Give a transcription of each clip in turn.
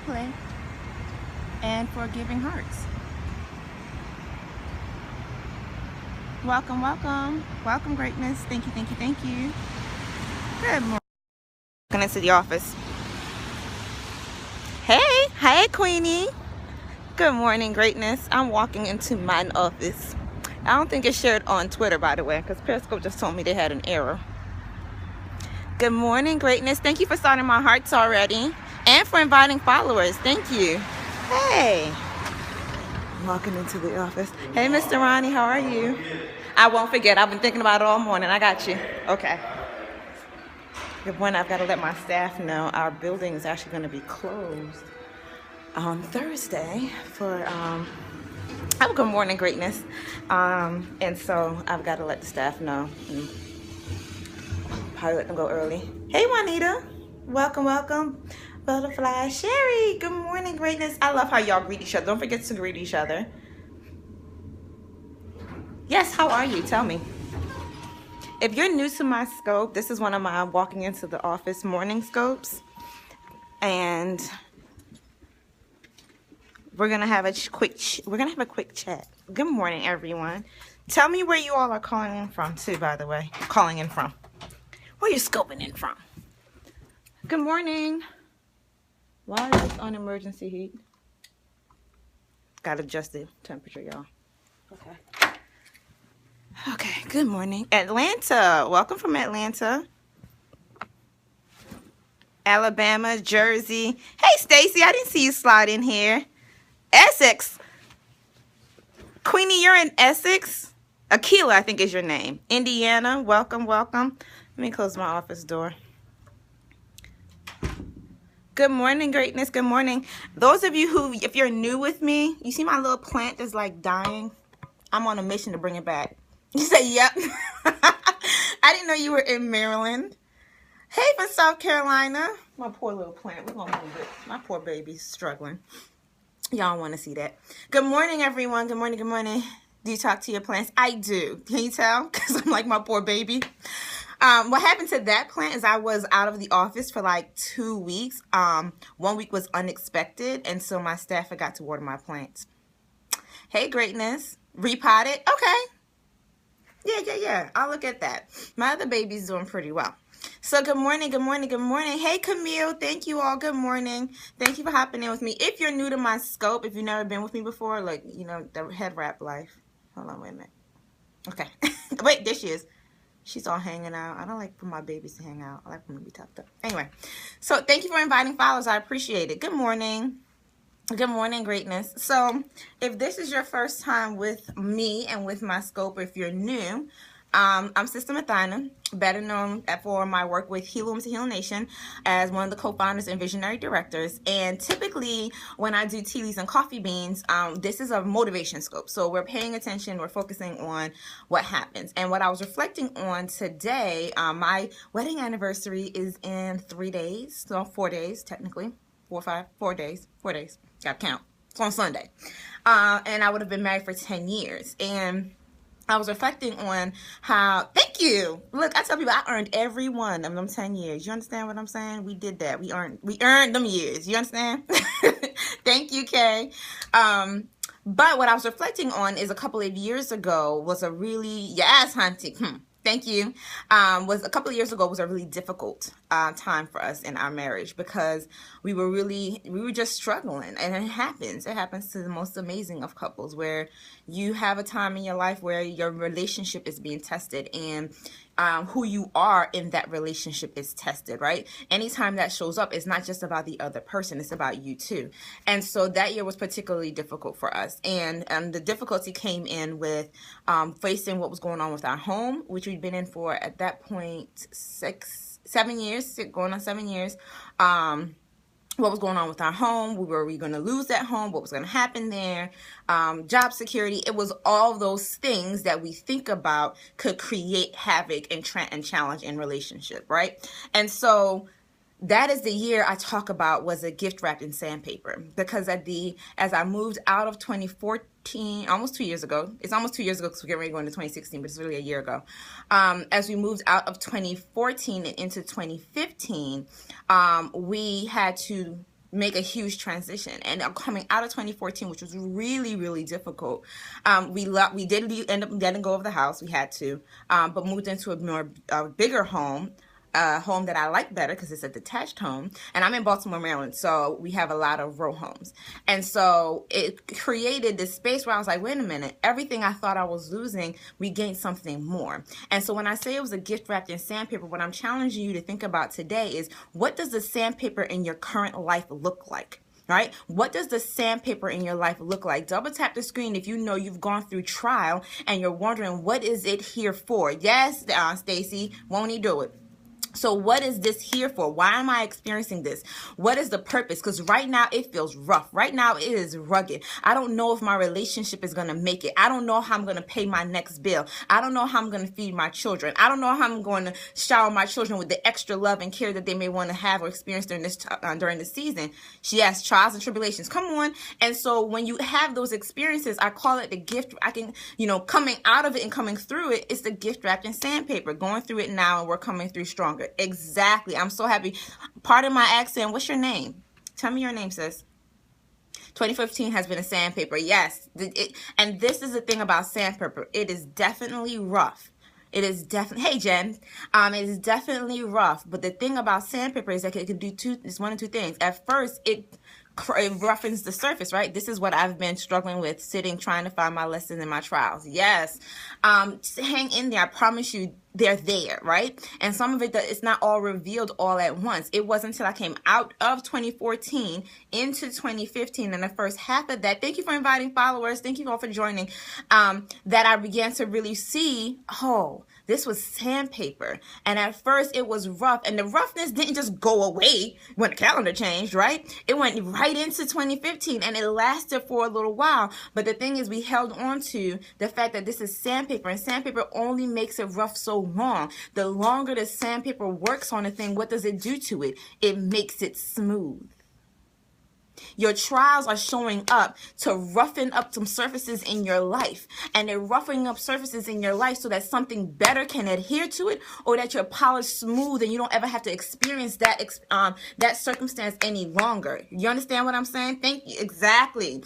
play, and for giving hearts. Welcome, welcome. Welcome, greatness. Thank you, thank you, thank you. Good morning. Walking into the office. Hey, Queenie. Good morning, greatness. I'm walking into my office. I don't think it's shared on Twitter, by the way, because Periscope just told me they had an error. Good morning, greatness. Thank you for starting my hearts already and for inviting followers. Thank you. Hey. Walking into the office. Hey, Mr. Ronnie, how are you? I won't forget. I've been thinking about it all morning. I got you. Okay. Good morning. I've got to let my staff know our building is actually going to be closed on Thursday for good morning, greatness. And so I've got to let the staff know. And probably let them go early. Hey, Juanita. Welcome, welcome. Butterfly. Sherry. Good morning, greatness. I love how y'all greet each other. Don't forget to greet each other. Yes, how are you? Tell me. If you're new to my scope, this is one of my walking into the office morning scopes. And we're gonna have a quick chat. Good morning, everyone. Tell me where you all are calling in from too, by the way. Calling in from. Where you scoping in from? Good morning. Why is this on emergency heat? Gotta adjust the temperature, y'all. Okay. Okay, good morning. Atlanta. Welcome from Atlanta. Alabama, Jersey. Hey, Stacy, I didn't see you slide in here. Essex. Queenie, you're in Essex? Akila, I think is your name. Indiana, welcome, welcome. Let me close my office door. Good morning, greatness. Good morning. Those of you who, if you're new with me, you see my little plant that's like dying? I'm on a mission to bring it back. You say, yep. I didn't know you were in Maryland. Hey, from South Carolina. My poor little plant. We're going to move it. My poor baby's struggling. Y'all want to see that. Good morning, everyone. Good morning, good morning. Do you talk to your plants? I do. Can you tell? Because I'm like my poor baby. What happened to that plant is I was out of the office for like 2 weeks. 1 week was unexpected, and so my staff forgot to water my plants. Hey, greatness. Repotted? Okay. Yeah. I'll look at that. My other baby's doing pretty well. So good morning, good morning, good morning. Hey, Camille. Thank you all. Good morning. Thank you for hopping in with me. If you're new to my scope, if you've never been with me before, like, you know, the head wrap life. Hold on, wait a minute. Okay. Wait, there she is. She's all hanging out. I don't like for my babies to hang out. I like them to be tucked up. Anyway, so thank you for inviting followers. I appreciate it. Good morning. Good morning, greatness. So if this is your first time with me and with my scope, if you're new, I'm Sister Mothyna, better known for my work with Heal Women to Heal Nation as one of the co-founders and visionary directors. And typically when I do tea leaves and coffee beans, this is a motivation scope. So we're paying attention, we're focusing on what happens. And what I was reflecting on today, my wedding anniversary is in 3 days, so 4 days technically, 4 days. Gotta count. It's on Sunday. And I would have been married for 10 years. And I was reflecting on how, thank you. Look, I tell people I earned every one of them 10 years. You understand what I'm saying? We did that. We earned them years. You understand? Thank you, Kay. But what I was reflecting on is a couple of years ago was a really, yes, hunty. Thank you. Was a couple of years ago was a really difficult time for us in our marriage because we were just struggling, and it happens. It happens to the most amazing of couples where you have a time in your life where your relationship is being tested, and who you are in that relationship is tested, right? Anytime that shows up, it's not just about the other person, it's about you too. And so that year was particularly difficult for us. And the difficulty came in with facing what was going on with our home, which we'd been in for, at that point, 7 years, going on 7 years. What was going on with our home? Were we going to lose that home? What was going to happen there? Job security. It was all those things that we think about could create havoc and challenge in relationship, right? And so that is the year I talk about was a gift wrapped in sandpaper, because as I moved out of 2014, almost 2 years ago, it's almost 2 years ago because we're getting ready to go into 2016, but it's really a year ago. As we moved out of 2014 and into 2015, we had to make a huge transition. And coming out of 2014, which was really, really difficult, we did end up letting go of the house. We had to, but moved into a bigger home. Home that I like better because it's a detached home, and I'm in Baltimore, Maryland, so we have a lot of row homes. And so it created this space where I was like, wait a minute, everything I thought I was losing, we gained something more. And so when I say it was a gift wrapped in sandpaper, what I'm challenging you to think about today is, what does the sandpaper in your current life look like? Right? What does the sandpaper in your life look like? Double tap the screen if you know you've gone through trial and you're wondering, what is it here for? Yes, Stacy, won't he do it? So what is this here for? Why am I experiencing this? What is the purpose? Because right now it feels rough. Right now it is rugged. I don't know if my relationship is going to make it. I don't know how I'm going to pay my next bill. I don't know how I'm going to feed my children. I don't know how I'm going to shower my children with the extra love and care that they may want to have or experience during the season. She has trials and tribulations. Come on. And so when you have those experiences, I call it the gift. I can, coming out of it and coming through it, it's the gift wrapped in sandpaper. Going through it now, and we're coming through stronger. Exactly. I'm so happy. Pardon my accent. What's your name? Tell me your name, sis. 2015 has been a sandpaper. Yes. And this is the thing about sandpaper. It is definitely rough. It is definitely, hey Jen, it is definitely rough. But the thing about sandpaper is that it can do one of two things. At first, it roughens the surface, right? This is what I've been struggling with, sitting, trying to find my lessons in my trials. Yes. Hang in there. I promise you, they're there, right? And some of it, it's not all revealed all at once. It wasn't until I came out of 2014 into 2015, and the first half of that, thank you for inviting followers, thank you all for joining, that I began to really see, oh, this was sandpaper. And at first it was rough, and the roughness didn't just go away when the calendar changed, right? It went right into 2015, and it lasted for a little while. But the thing is, we held on to the fact that this is sandpaper, and sandpaper only makes it rough so long. The longer the sandpaper works on a thing, what does it do to it? It makes it smooth. Your trials are showing up to roughen up some surfaces in your life, and they're roughening up surfaces in your life so that something better can adhere to it, or that you're polished smooth and you don't ever have to experience that circumstance any longer. You understand what I'm saying? Thank you. Exactly.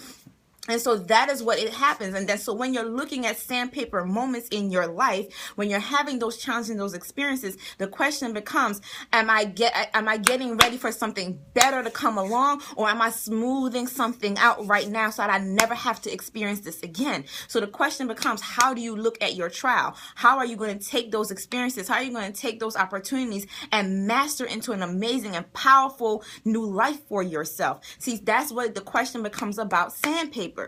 And so that is what it happens. And then so when you're looking at sandpaper moments in your life, when you're having those challenges and those experiences, the question becomes, am I getting ready for something better to come along, or am I smoothing something out right now so that I never have to experience this again? So the question becomes, how do you look at your trial? How are you going to take those experiences? How are you going to take those opportunities and master into an amazing and powerful new life for yourself? See, that's what the question becomes about sandpaper.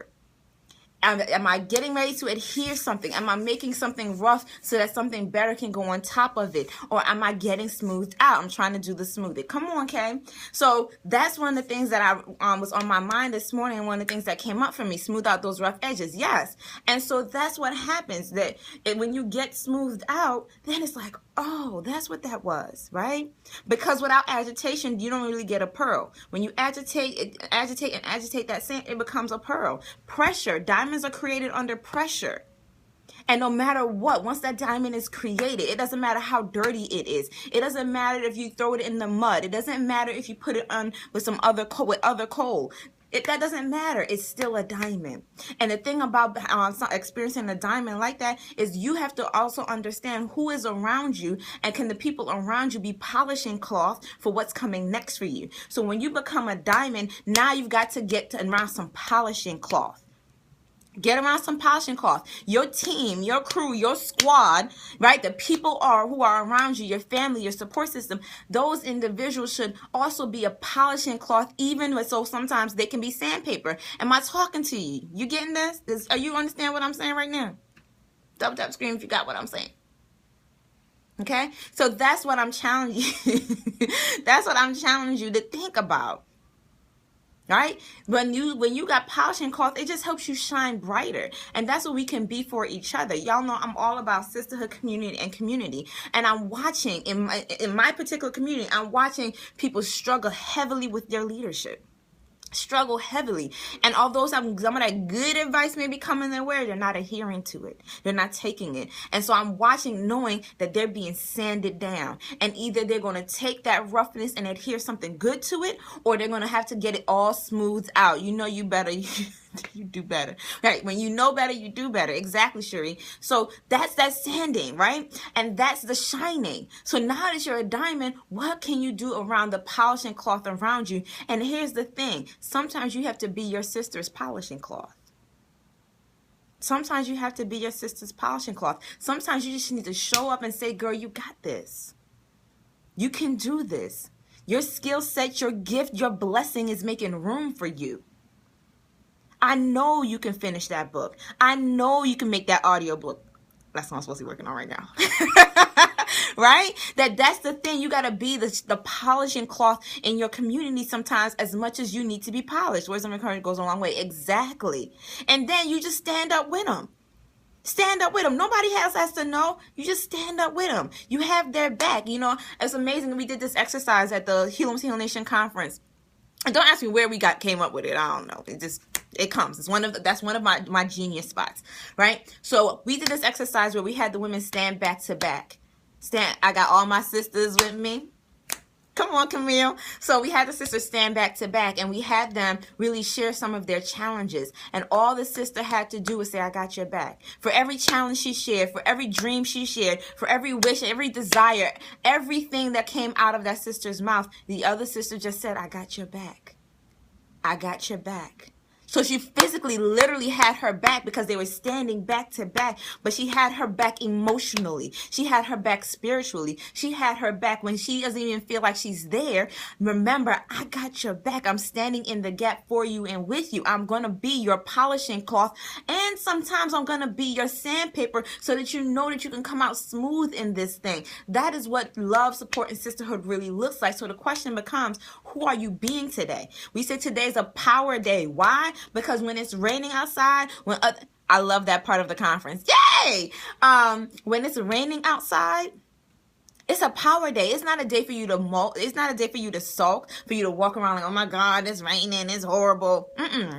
Am I getting ready to adhere something? Am I making something rough so that something better can go on top of it? Or am I getting smoothed out? I'm trying to do the smoothing. Come on, Kay. So that's one of the things that I was on my mind this morning, and one of the things that came up for me, smooth out those rough edges. Yes. And so that's what happens, that when you get smoothed out, then it's like, oh, that's what that was, right? Because without agitation, you don't really get a pearl. When you agitate that sand, it becomes a pearl. Pressure, diamonds are created under pressure. And no matter what, once that diamond is created, it doesn't matter how dirty it is. It doesn't matter if you throw it in the mud. It doesn't matter if you put it on with some other coal. That doesn't matter. It's still a diamond. And the thing about experiencing a diamond like that is you have to also understand who is around you, and can the people around you be polishing cloth for what's coming next for you. So when you become a diamond, now you've got to get around some polishing cloth. Get around some polishing cloth. Your team, your crew, your squad, right? The people who are around you, your family, your support system, those individuals should also be a polishing cloth, even so sometimes they can be sandpaper. Am I talking to you? You getting this? Are you understand what I'm saying right now? Double tap screen if you got what I'm saying. Okay? So that's what I'm challenging you. That's what I'm challenging you to think about. Right? When you got polishing cloth, it just helps you shine brighter. And that's what we can be for each other. Y'all know I'm all about sisterhood, community, and community. And I'm watching, in my particular community, I'm watching people struggle heavily with their leadership. struggle heavily. And although some of that good advice may be coming their way, they're not adhering to it. They're not taking it. And so I'm watching, knowing that they're being sanded down. And either they're going to take that roughness and adhere something good to it, or they're going to have to get it all smoothed out. You know you better. You do better, right? When you know better, you do better. Exactly, Cherie. So that's that sanding, right? And that's the shining. So now that you're a diamond, what can you do around the polishing cloth around you? And here's the thing. Sometimes you have to be your sister's polishing cloth. Sometimes you have to be your sister's polishing cloth. Sometimes you just need to show up and say, girl, you got this. You can do this. Your skill set, your gift, your blessing is making room for you. I know you can finish that book. I know you can make that audio book. That's what I'm supposed to be working on right now. Right? That's the thing. You got to be the polishing cloth in your community sometimes as much as you need to be polished. Words of encouragement goes a long way. Exactly. And then you just stand up with them. Stand up with them. Nobody else has to know. You just stand up with them. You have their back. You know, it's amazing. We did this exercise at the Heal Nation conference. And don't ask me where we came up with it. I don't know. It comes. That's one of my genius spots, right? So we did this exercise where we had the women stand back to back. I got all my sisters with me. Come on, Camille. So we had the sisters stand back to back, and we had them really share some of their challenges. And all the sister had to do was say, I got your back. For every challenge she shared, for every dream she shared, for every wish, every desire, everything that came out of that sister's mouth, the other sister just said, I got your back. I got your back. So she physically, literally had her back because they were standing back to back, but she had her back emotionally. She had her back spiritually. She had her back when she doesn't even feel like she's there. Remember, I got your back. I'm standing in the gap for you and with you. I'm going to be your polishing cloth, and sometimes I'm going to be your sandpaper so that you know that you can come out smooth in this thing. That is what love, support, and sisterhood really looks like. So the question becomes, who are you being today? We say today is a power day. Why? Because when it's raining outside, I love that part of the conference. Yay! When it's raining outside, it's a power day. It's not a day for you to it's not a day for you to sulk, for you to walk around like, oh my God, it's raining, it's horrible.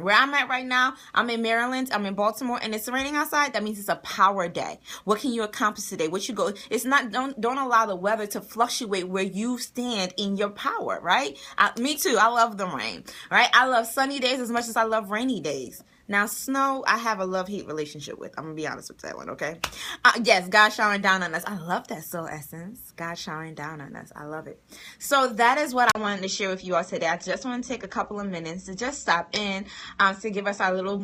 Where I'm at right now, I'm in Maryland, I'm in Baltimore, and it's raining outside. That means it's a power day. What can you accomplish today? It's not, don't allow the weather to fluctuate where you stand in your power, right? Me too. I love the rain, right? I love sunny days as much as I love rainy days. Now, snow, I have a love-hate relationship with. I'm going to be honest with that one, okay? Yes, God showering down on us. I love that soul essence. God showering down on us. I love it. So that is what I wanted to share with you all today. I just want to take a couple of minutes to just stop in to give us our little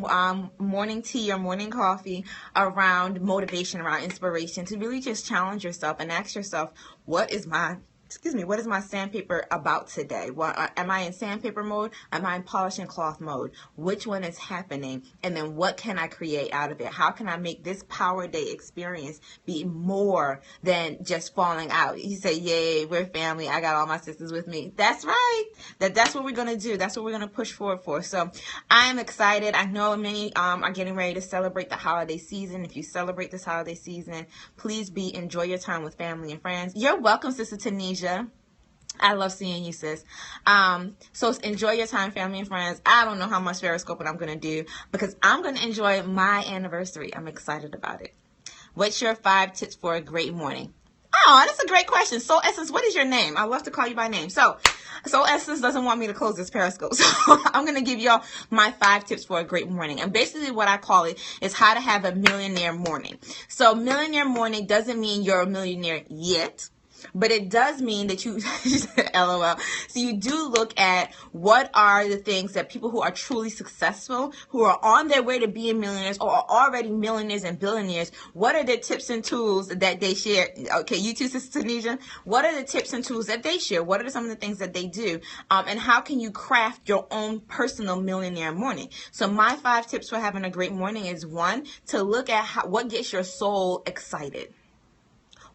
morning tea or morning coffee around motivation, around inspiration, to really just challenge yourself and ask yourself, what is my sandpaper about today? Am I in sandpaper mode? Am I in polishing cloth mode? Which one is happening? And then what can I create out of it? How can I make this power day experience be more than just falling out? You say, yay, we're family. I got all my sisters with me. That's right. That's what we're going to do. That's what we're going to push forward for. So I am excited. I know many are getting ready to celebrate the holiday season. If you celebrate this holiday season, please enjoy your time with family and friends. You're welcome, Sister Tanisha. I love seeing you, sis. So enjoy your time, family and friends. I don't know how much Periscoping I'm going to do because I'm going to enjoy my anniversary. I'm excited about it. What's your 5 tips for a great morning? Oh, that's a great question. Soul Essence, what is your name? I love to call you by name. So Soul Essence doesn't want me to close this Periscope. So I'm going to give y'all my 5 tips for a great morning. And basically what I call it is how to have a millionaire morning. So millionaire morning doesn't mean you're a millionaire yet. But it does mean that you, LOL. So you do look at what are the things that people who are truly successful, who are on their way to being millionaires or are already millionaires and billionaires, what are their tips and tools that they share? Okay, you too, Sister Tunisia. What are the tips and tools that they share? What are some of the things that they do? And how can you craft your own personal millionaire morning? So my 5 tips for having a great morning is 1, to look at what gets your soul excited.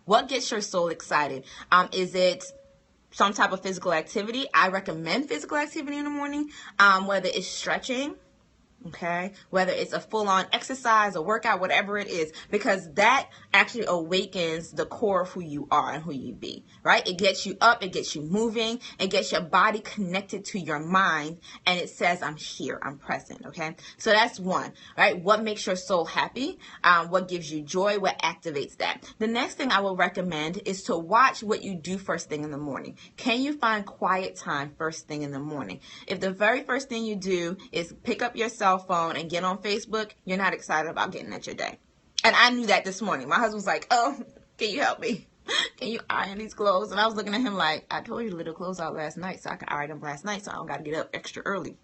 What gets your soul excited? Is it some type of physical activity? I recommend physical activity in the morning, whether it's stretching, Okay, whether it's a full-on exercise, a workout, whatever it is, because that actually awakens the core of who you are and who you be, right? It gets you up, it gets you moving, it gets your body connected to your mind, and it says, I'm here, I'm present, okay? So that's one, right? What makes your soul happy? What gives you joy? What activates that? The next thing I will recommend is to watch what you do first thing in the morning. Can you find quiet time first thing in the morning? If the very first thing you do is pick up your cell phone and get on Facebook, you're not excited about getting at your day. And I knew that this morning. My husband was like, oh, can you help me? Can you iron these clothes? And I was looking at him like, I told you to let the clothes out last night so I could iron them last night so I don't got to get up extra early.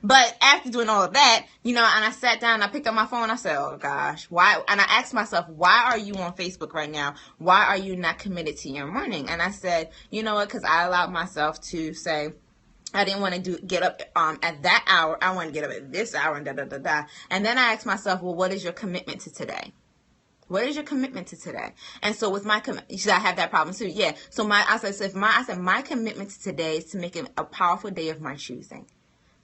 But after doing all of that, and I sat down, I picked up my phone, I said, oh gosh, why? And I asked myself, why are you on Facebook right now? Why are you not committed to your morning? And I said, you know what? Because I allowed myself to say, I didn't want to get up at that hour. I want to get up at this hour and da-da-da-da. And then I asked myself, well, what is your commitment to today? What is your commitment to today? And so with my should I have that problem too? Yeah. So I said my commitment to today is to make it a powerful day of my choosing,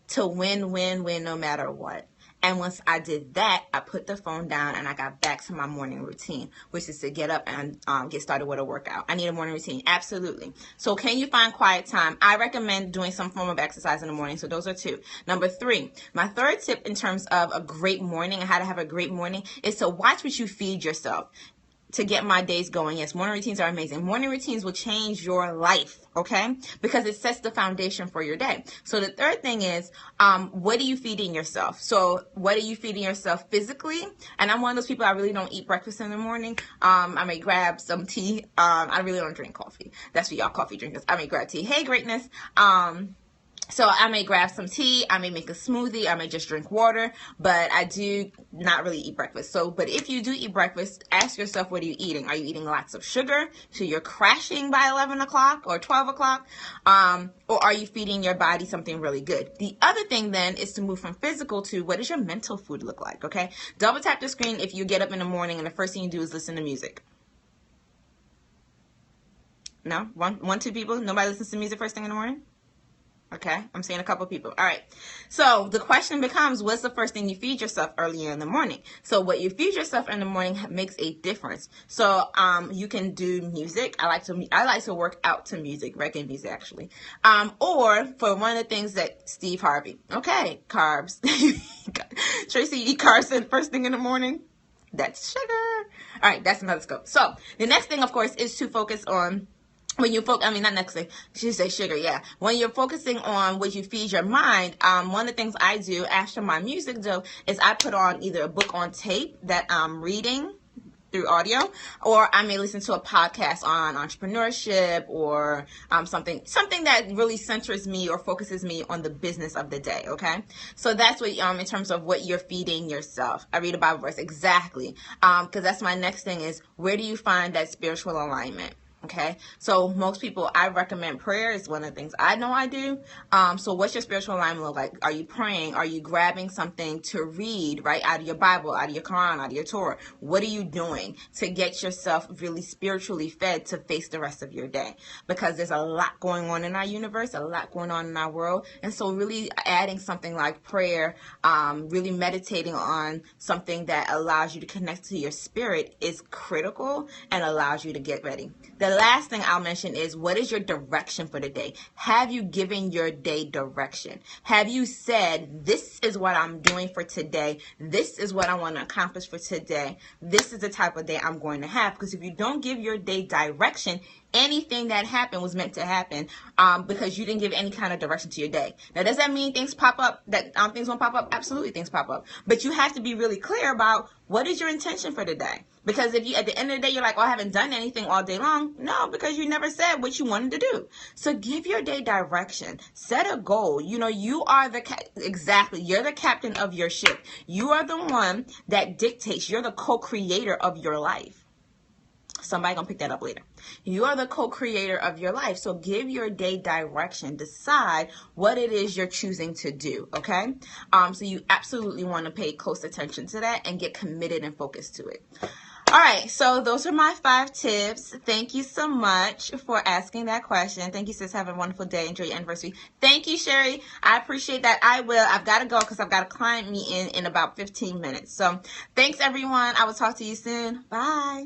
to win no matter what. And once I did that, I put the phone down and I got back to my morning routine, which is to get up and get started with a workout. I need a morning routine. Absolutely. So can you find quiet time? I recommend doing some form of exercise in the morning. So those are two. Number three, my third tip in terms of a great morning and how to have a great morning is to watch what you feed yourself. To get my days going. Yes, morning routines are amazing. Morning routines will change your life, okay? Because it sets the foundation for your day. So the third thing is, what are you feeding yourself? So what are you feeding yourself physically? And I'm one of those people, I really don't eat breakfast in the morning. I may grab some tea. I really don't drink coffee. That's for y'all coffee drinkers. I may grab tea. Hey, greatness. So I may grab some tea, I may make a smoothie, I may just drink water, but I do not really eat breakfast. But if you do eat breakfast, ask yourself, what are you eating? Are you eating lots of sugar, so you're crashing by 11 o'clock or 12 o'clock? Or are you feeding your body something really good? The other thing then is to move from physical to what does your mental food look like, okay? Double tap the screen if you get up in the morning and the first thing you do is listen to music. No? One, two people? Nobody listens to music first thing in the morning? Okay, I'm seeing a couple people. All right. So the question becomes, what's the first thing you feed yourself earlier in the morning? So what you feed yourself in the morning makes a difference. So you can do music. I like to work out to music, reggae music actually. Or for one of the things that Steve Harvey. Okay, carbs. Tracy, you eat carbs first thing in the morning? That's sugar. All right, that's another scope. So the next thing, of course, is to focus on when you not next thing, she say sugar, yeah. When you're focusing on what you feed your mind, one of the things I do after my music though is I put on either a book on tape that I'm reading through audio, or I may listen to a podcast on entrepreneurship or something that really centers me or focuses me on the business of the day, okay? So that's what in terms of what you're feeding yourself. I read a Bible verse, exactly, because that's my next thing is, where do you find that spiritual alignment? Okay, so most people, I recommend prayer is one of the things I know I do. So what's your spiritual alignment look like? Are you praying? Are you grabbing something to read, right, out of your Bible, out of your Quran, out of your Torah? What are you doing to get yourself really spiritually fed to face the rest of your day? Because there's a lot going on in our universe, a lot going on in our world. And so really adding something like prayer, really meditating on something that allows you to connect to your spirit is critical and allows you to get ready. The last thing I'll mention is, what is your direction for the day? Have you given your day direction? Have you said, this is what I'm doing for today. This is what I want to accomplish for today. This is the type of day I'm going to have. Because if you don't give your day direction, anything that happened was meant to happen because you didn't give any kind of direction to your day. Now, does that mean things pop up, that things won't pop up? Absolutely, things pop up. But you have to be really clear about what is your intention for the day. Because if you, at the end of the day, you're like, oh, I haven't done anything all day long. No, because you never said what you wanted to do. So give your day direction. Set a goal. You are you're the captain of your ship. You are the one that dictates. You're the co-creator of your life. Somebody gonna pick that up later. You are the co-creator of your life. So give your day direction. Decide what it is you're choosing to do. Okay. So you absolutely want to pay close attention to that and get committed and focused to it. All right, so those are my 5 tips. Thank you so much for asking that question. Thank you, sis. Have a wonderful day. Enjoy your anniversary. Thank you, Sherry. I appreciate that. I will. I've got to go because I've got a client meeting in about 15 minutes. So thanks, everyone. I will talk to you soon. Bye.